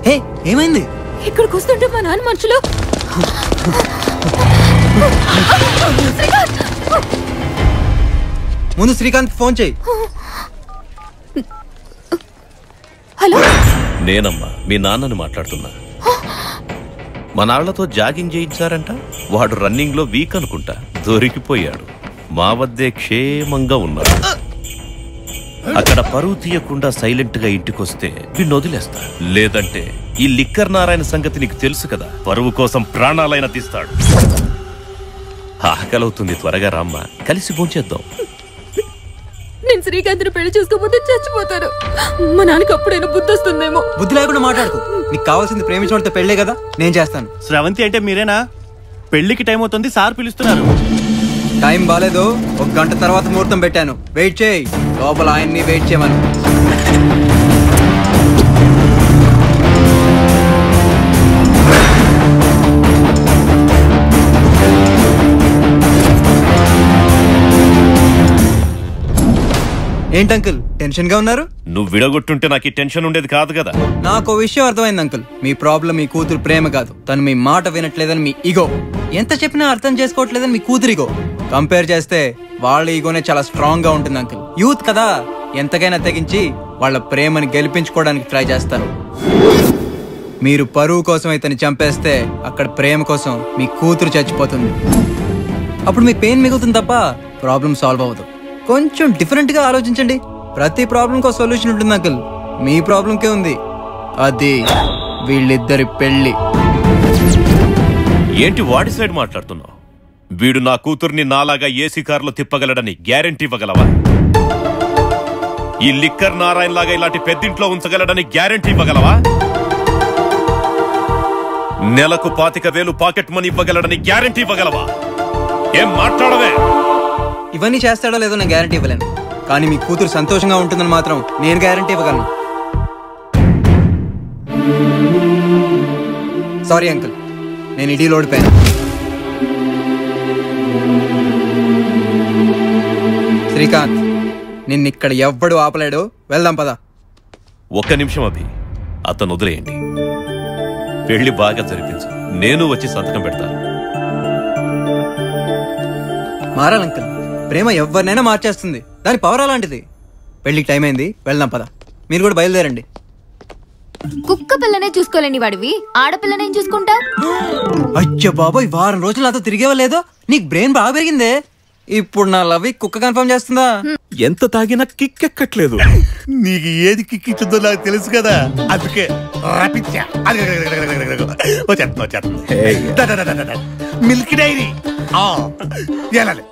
హే ఏమైంది? ఇక్కడికి వస్తుంటే మా నాన్న మనుషులు. ముందు శ్రీకాంత్ ఫోన్ చేయి. హలో, నేనమ్మా మీ నాన్నని మాట్లాడుతున్నా. మా నాళ్లతో జాగింగ్ చేయించారంట. వాడు రన్నింగ్ లో వీక్ అనుకుంటా, దొరికిపోయాడు. మా వద్దే క్షేమంగా ఉన్నాడు. అక్కడ పరువు తీయకుండా సైలెంట్ గా ఇంటికొస్తే వీడిని వదిలేస్తా. లేదంటే ఈ లిక్కర్ నారాయణ సంగతి నీకు తెలుసు కదా, పరువు కోసం ప్రాణాలైనా తీస్తాడు. ఆకలవుతుంది, త్వరగా రామ్మా, కలిసి భోంచేద్దాం. నేను శ్రీకాంత్ని పెళ్లి చేసుకోకపోతే చచ్చిపోతాను. మా నాన్నకి అప్పుడైనా బుద్ధి వస్తుందేమో. బుద్ధి లేకుండా మాట్లాడుకో. నీకు కావాల్సింది ప్రేమించడంతో పెళ్లే కదా, నేను చేస్తాను. శ్రవంతి అంటే మీరేనా? పెళ్లికి టైం అవుతుంది, సార్ పిలుస్తున్నారు. టైం బాలేదు, 1 గంట తర్వాత ముహూర్తం పెట్టాను. వెయిట్ చేయి, లోపల ఆయన్ని వెయిట్ చేయమను. ఏంటి అంకుల్ టెన్షన్ గా ఉన్నారు? నువ్వు విడగొట్టుంటే నాకు ఈ టెన్షన్ ఉండేది కాదు కదా. నాకు విషయం అర్థమైంది అంకుల్. మీ ప్రాబ్లం మీ కూతురు ప్రేమ కాదు, తను మీ మాట వినట్లేదని మీ ఈగో. ఎంత చెప్పినా అర్థం చేసుకోవట్లేదని మీ కూతురు ఈగో. కంపేర్ చేస్తే వాళ్ళ ఈగోనే చాలా స్ట్రాంగ్ గా ఉంటుంది అంకుల్. యూత్ కదా, ఎంతకైనా తెగించి వాళ్ళ ప్రేమని గెలిపించుకోవడానికి ట్రై చేస్తారు. మీరు పరువు కోసం ఇతన్ని చంపేస్తే అక్కడ ప్రేమ కోసం మీ కూతురు చచ్చిపోతుంది. అప్పుడు మీ పెయిన్ మిగులుతుంది తప్ప ప్రాబ్లం సాల్వ్ అవ్వదు. కొంచెం డిఫరెంట్ గా ఆలోచించండి. ప్రతి ప్రాబ్లం కో సొల్యూషన్ ఉంటుంది అంకుల్. మీ ప్రాబ్లంకే ఉంది, అది వీళ్ళిద్దరి పెళ్లి. ఏంటి వాడి సైడ్ మాట్లాడుతున్నావు? వీడు నా కూతుర్ని నాలాగా ఏసీ కారులో తిప్పగలడని గ్యారెంటీ ఇవ్వగలవా? ఈ లిక్కర్ నారాయణ లాగా ఇలాంటి పెద్దింట్లో ఉంచగలడని గ్యారెంటీ ఇవ్వగలవా? నెలకు 25,000 పాకెట్ మనీ ఇవ్వగలడని గ్యారెంటీ ఇవ్వగలవా? ఏం మాట్లాడవే? ఇవన్నీ చేస్తాడో లేదో నేను గ్యారంటీ ఇవ్వలేను, కానీ మీ కూతురు సంతోషంగా ఉంటుందని మాత్రం నేను గ్యారంటీ ఇవ్వగలను. సారీ అంకుల్, నేను ఇడీలో ఓడిపోయాను. శ్రీకాంత్, నిన్నిక్కడ ఎవ్వడు ఆపలేడు. వెళ్దాం పద. 1 నిమిషం అభి, అతను వదిలేయండి. పెళ్లి బాగా జరిపించు, నేను వచ్చి సంతకం పెడతాను. మారాలంకుల్, ప్రేమ ఎవరినైనా మార్చేస్తుంది. దాని పవర్ అలాంటిది. పెళ్లికి టైం అయింది, వెళ్దాం పద. మీరు కూడా బయలుదేరండి. కుక్క పిల్లనే చూసుకోలేని వాడివి ఆడపిల్లనేం చూసుకుంటా? అయ్యో బాబోయ్, వారం రోజులు నాతో తిరిగేవా లేదో? నీకు బ్రెయిన్ బాగా పెరిగిందే. ఇప్పుడు నా లవ్ కుక్క కన్ఫర్మ్ చేస్తుందా? ఎంత తాగినా కిక్ ఎక్కట్లేదు. నీకు ఏది కిక్ ఇచ్చిందో నాకు తెలుసు కదా, అందుకే మిల్క్ డైరీ వెళ్ళాలి.